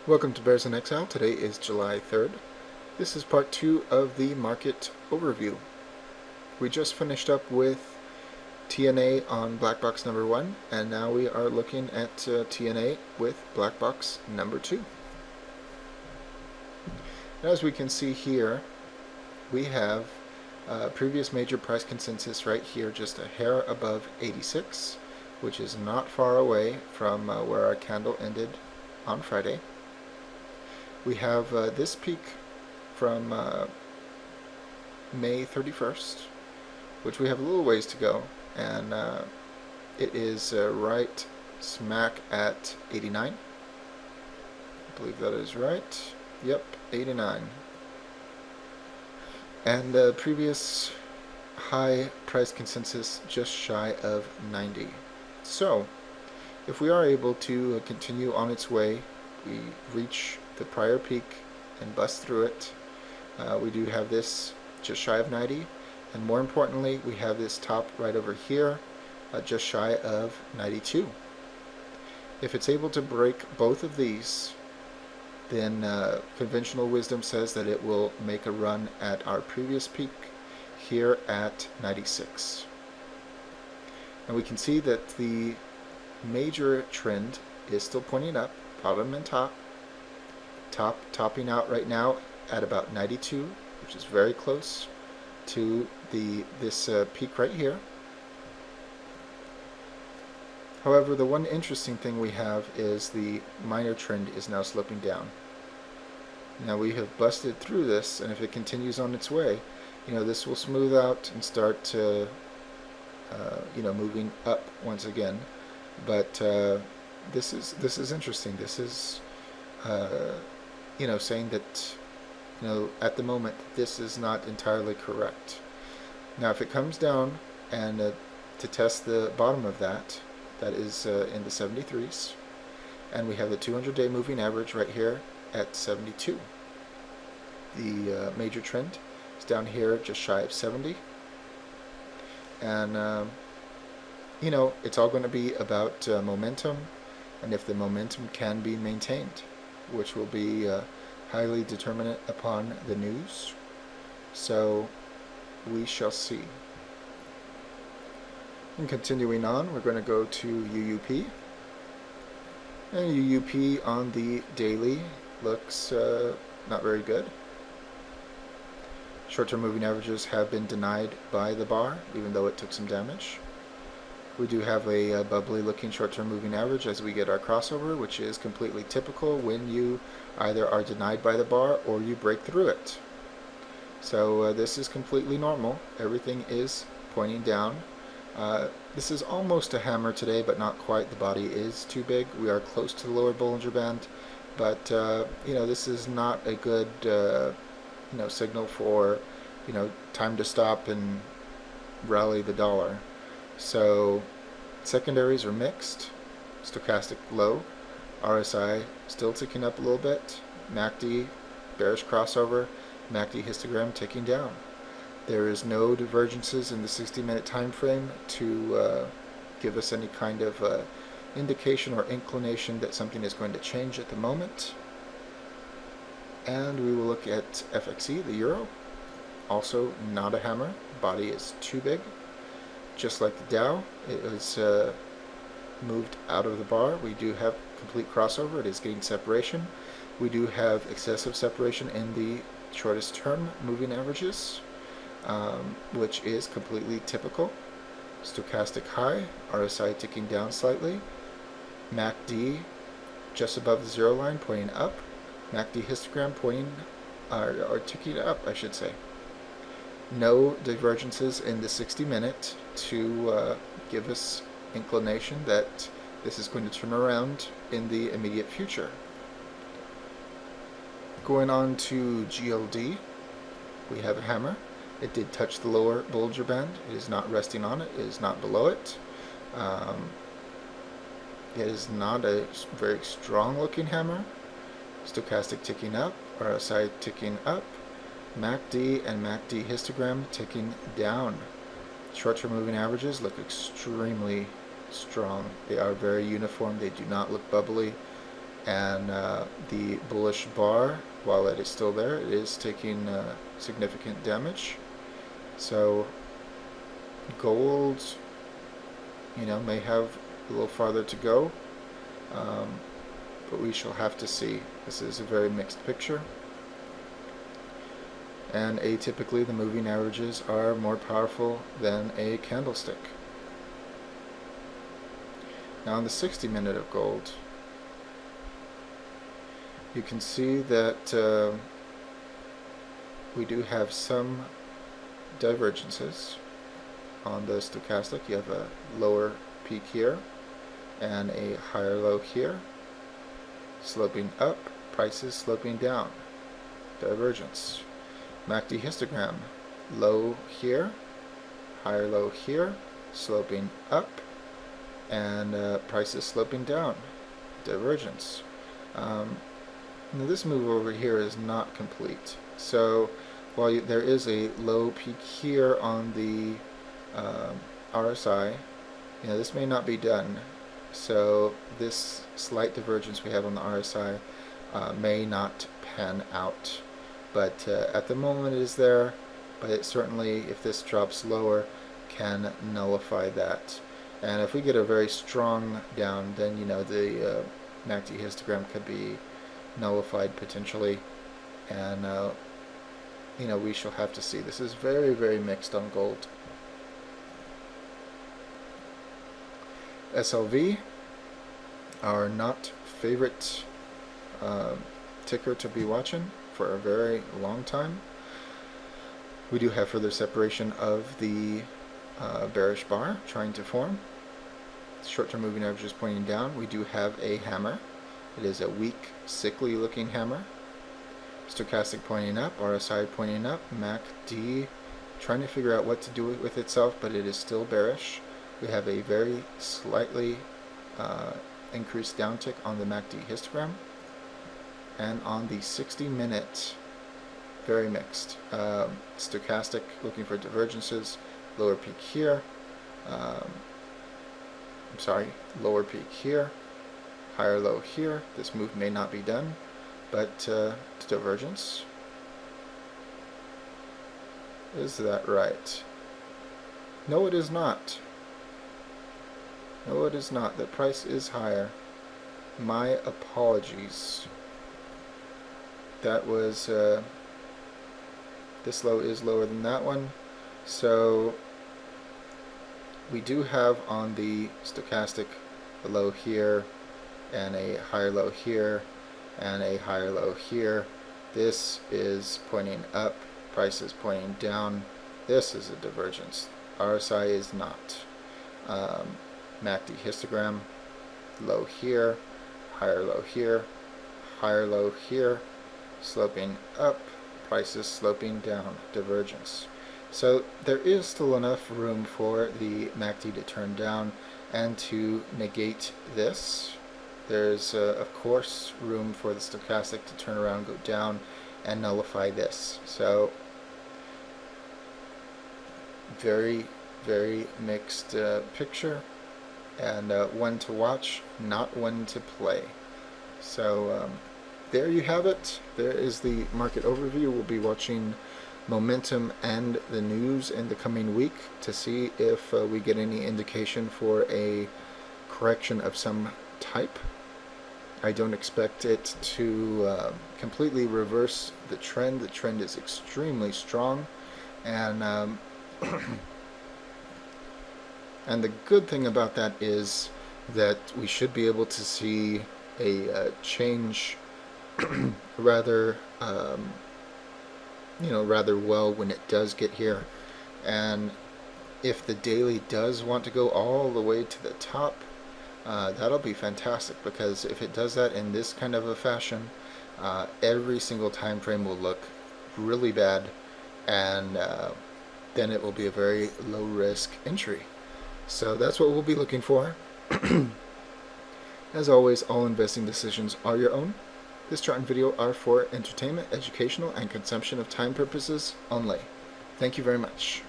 Welcome to Bears in Exile. Today is July 3rd. This is part 2 of the market overview. We just finished up with TNA on black box number 1, and now we are looking at TNA with black box number 2. As we can see here, we have previous major price consensus right here, just a hair above 86, which is not far away from where our candle ended on Friday. We have this peak from May 31st, which we have a little ways to go, and it is right smack at 89. I believe that is right. Yep, 89. And the previous high price consensus just shy of 90. So, if we are able to continue on its way, we reach the prior peak and bust through it. We do have this just shy of 90, and more importantly, we have this top right over here just shy of 92. If it's able to break both of these, then conventional wisdom says that it will make a run at our previous peak here at 96. And we can see that the major trend is still pointing up, bottom and top. Topping out right now at about 92, which is very close to this peak right here. However, the one interesting thing we have is the minor trend is now sloping down. Now we have busted through this, and if it continues on its way, this will smooth out and start moving up once again. But this is interesting. This is saying that, at the moment, this is not entirely correct. Now, if it comes down and to test the bottom of that is in the 73s, and we have the 200-day moving average right here at 72. The major trend is down here just shy of 70. And, it's all going to be about momentum, and if the momentum can be maintained, which will be highly determinant upon the news. So we shall see. And continuing on, we're going to go to UUP. And UUP on the daily looks not very good. Short-term moving averages have been denied by the bar, even though it took some damage. We do have a bubbly looking short-term moving average as we get our crossover, which is completely typical when you either are denied by the bar or you break through it. So this is completely normal. Everything is pointing down. This is almost a hammer today, but not quite. The body is too big. We are close to the lower Bollinger Band, but this is not a good signal for time to stop and rally the dollar. So secondaries are mixed, stochastic low, RSI still ticking up a little bit, MACD bearish crossover, MACD histogram ticking down. There is no divergences in the 60-minute time frame to give us any kind of indication or inclination that something is going to change at the moment. And we will look at FXE, the euro, also not a hammer, body is too big. Just like the Dow, it was moved out of the bar. We do have complete crossover. It is getting separation. We do have excessive separation in the shortest term moving averages, which is completely typical. Stochastic high, RSI ticking down slightly. MACD just above the zero line, pointing up. MACD histogram pointing, or ticking up, I should say. No divergences in the 60-minute to give us inclination that this is going to turn around in the immediate future. Going on to GLD, we have a hammer. It did touch the lower Bollinger Band. It is not resting on it. It is not below it. It is not a very strong looking hammer. Stochastic ticking up, RSI ticking up. MACD and MACD histogram ticking down. Short-term moving averages look extremely strong. They are very uniform. They do not look bubbly. and the bullish bar, while it is still there, it is taking significant damage. So gold, may have a little farther to go, but we shall have to see. This is a very mixed picture, and atypically the moving averages are more powerful than a candlestick. Now on the 60-minute of gold, you can see that we do have some divergences. On the stochastic, you have a lower peak here and a higher low here, sloping up, prices sloping down, divergence. MACD histogram, low here, higher low here, sloping up, and prices sloping down, divergence. Now this move over here is not complete. So while there is a low peak here on the RSI, this may not be done. So this slight divergence we have on the RSI may not pan out. But at the moment it is there, but it certainly, if this drops lower, can nullify that. And if we get a very strong down, then the MACD histogram could be nullified potentially, and we shall have to see. This is very, very mixed on gold. SLV, our not favorite ticker to be watching for a very long time. We do have further separation of the bearish bar trying to form. Short-term moving average is pointing down. We do have a hammer. It is a weak, sickly looking hammer. Stochastic pointing up, RSI pointing up, MACD trying to figure out what to do with itself, but it is still bearish. We have a very slightly increased downtick on the MACD histogram, and on the 60-minute, very mixed. Stochastic looking for divergences, lower peak here, lower peak here, higher low here. This move may not be done, but divergence. Is that right? No, it is not. No, it is not. The price is higher. My apologies. That was this low is lower than that one. So we do have on the stochastic a low here and a higher low here and a higher low here. This is pointing up, price is pointing down. This is a divergence. RSI is not. MACD histogram, low here, higher low here, higher low here, sloping up, prices sloping down, divergence. So there is still enough room for the MACD to turn down and to negate this. There's of course room for the stochastic to turn around, go down, and nullify this. So very, very mixed picture, and one to watch, not one to play. So there you have it. There is the market overview. We'll be watching momentum and the news in the coming week to see if we get any indication for a correction of some type. I don't expect it to completely reverse the trend. The trend is extremely strong, and and the good thing about that is that we should be able to see a change rather rather well when it does get here. And if the daily does want to go all the way to the top, that'll be fantastic, because if it does that in this kind of a fashion, every single time frame will look really bad, and then it will be a very low risk entry. So that's what we'll be looking for. As always, all investing decisions are your own. This chart and video are for entertainment, educational, and consumption of time purposes only. Thank you very much.